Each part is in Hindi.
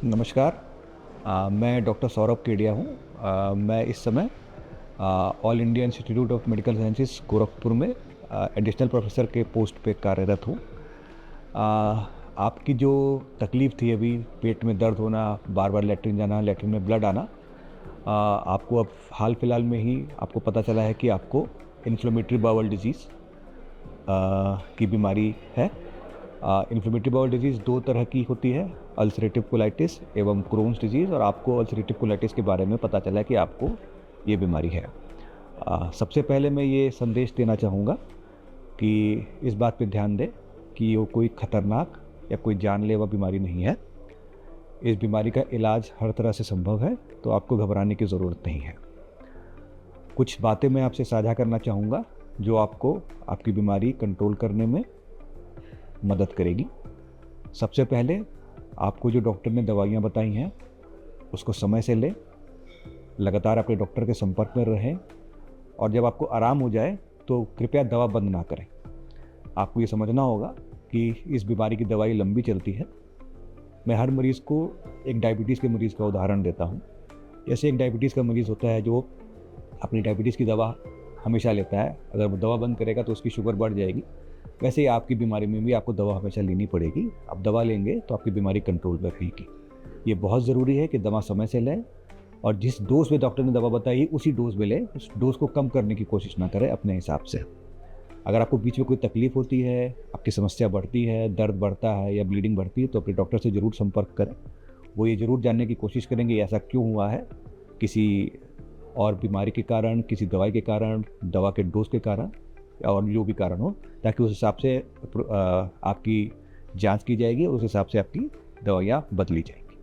नमस्कार। मैं डॉक्टर सौरभ केडिया हूँ। मैं इस समय all India institute of medical sciences Gorakhpur में एडिशनल प्रोफेसर के पोस्ट पे कार्यरत हूँ। आपकी जो तकलीफ़ थी अभी, पेट में दर्द होना, बार बार लेटरिन जाना, लेटरिन में ब्लड आना, आपको अब हाल फिलहाल में ही आपको पता चला है कि आपको इन्फ्लेमेटरी बाउल डिजीज़ की बीमारी है। इन्फ्लेमेटरी बाउल डिजीज़ दो तरह की होती है, अल्सरेटिव कोलाइटिस एवं क्रोन्स डिजीज़। और आपको अल्सरेटिव कोलाइटिस के बारे में पता चला है कि आपको ये बीमारी है। सबसे पहले मैं ये संदेश देना चाहूँगा कि इस बात पे ध्यान दें कि वो कोई ख़तरनाक या कोई जानलेवा बीमारी नहीं है। इस बीमारी का इलाज हर तरह से संभव है, तो आपको घबराने की ज़रूरत नहीं है। कुछ बातें मैं आपसे साझा करना चाहूँगा जो आपको आपकी बीमारी कंट्रोल करने में मदद करेगी। सबसे पहले आपको जो डॉक्टर ने दवाइयाँ बताई हैं उसको समय से लें, लगातार अपने डॉक्टर के संपर्क में रहें, और जब आपको आराम हो जाए तो कृपया दवा बंद ना करें। आपको ये समझना होगा कि इस बीमारी की दवाई लंबी चलती है। मैं हर मरीज़ को एक डायबिटीज़ के मरीज़ का उदाहरण देता हूँ। जैसे एक डायबिटीज़ का मरीज़ होता है जो अपनी डायबिटीज़ की दवा हमेशा लेता है, अगर वो दवा बंद करेगा तो उसकी शुगर बढ़ जाएगी। वैसे ही आपकी बीमारी में भी आपको दवा हमेशा लेनी पड़ेगी। आप दवा लेंगे तो आपकी बीमारी कंट्रोल में रहेगी। ये बहुत ज़रूरी है कि दवा समय से लें, और जिस डोज में डॉक्टर ने दवा बताई है उसी डोज में लें। उस डोज को कम करने की कोशिश ना करें अपने हिसाब से। अगर आपको बीच में कोई तकलीफ़ होती है, आपकी समस्या बढ़ती है, दर्द बढ़ता है या ब्लीडिंग बढ़ती है, तो अपने डॉक्टर से ज़रूर संपर्क करें। वो ये ज़रूर जानने की कोशिश करेंगे ऐसा क्यों हुआ है, किसी और बीमारी के कारण, किसी दवाई के कारण, दवा के डोज के कारण, और जो भी कारण हो, ताकि उस हिसाब से आपकी जांच की जाएगी और उस हिसाब से आपकी दवाइयाँ बदली जाएंगी।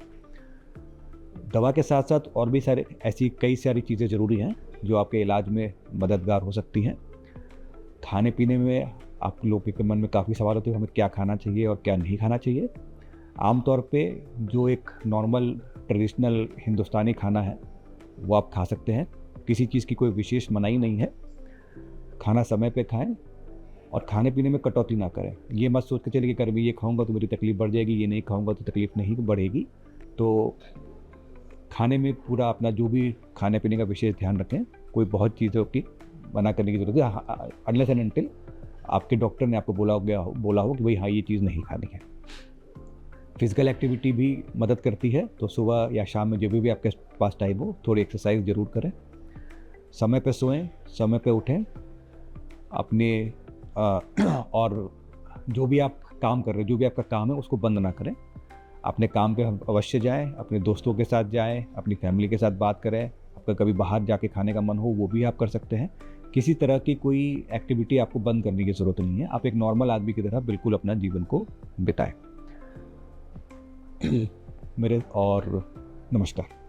दवा के साथ साथ और भी ऐसी कई सारी चीज़ें ज़रूरी हैं जो आपके इलाज में मददगार हो सकती हैं। खाने पीने में आप लोगों के मन में काफ़ी सवाल होते हैं, हमें क्या खाना चाहिए और क्या नहीं खाना चाहिए। आमतौर पे जो एक नॉर्मल ट्रेडिशनल हिंदुस्तानी खाना है वो आप खा सकते हैं। किसी चीज़ की कोई विशेष मनाही नहीं है। खाना समय पे खाएं और खाने पीने में कटौती ना करें। ये मत सोच के चलिए कि अगर मैं ये खाऊंगा तो मेरी तकलीफ़ बढ़ जाएगी, ये नहीं खाऊंगा तो तकलीफ़ नहीं बढ़ेगी। तो खाने में पूरा अपना जो भी खाने पीने का विशेष ध्यान रखें। कोई बहुत चीज़ों की मना करने की ज़रूरत है, अनलेस एंड अनटिल आपके डॉक्टर ने आपको बोला हो कि भाई हाँ ये चीज़ नहीं खानी है। फिज़िकल एक्टिविटी भी मदद करती है, तो सुबह या शाम में जब भी आपके पास टाइम हो थोड़ी एक्सरसाइज ज़रूर करें। समय पे सोएं, समय पे उठें। अपने और जो भी आप काम कर रहे हैं, जो भी आपका काम है उसको बंद ना करें। अपने काम पे अवश्य जाएं, अपने दोस्तों के साथ जाएं, अपनी फैमिली के साथ बात करें। आपका कभी बाहर जाके खाने का मन हो वो भी आप कर सकते हैं। किसी तरह की कोई एक्टिविटी आपको बंद करने की ज़रूरत नहीं है। आप एक नॉर्मल आदमी की तरह बिल्कुल अपना जीवन को बिताएं। मेरे और नमस्कार।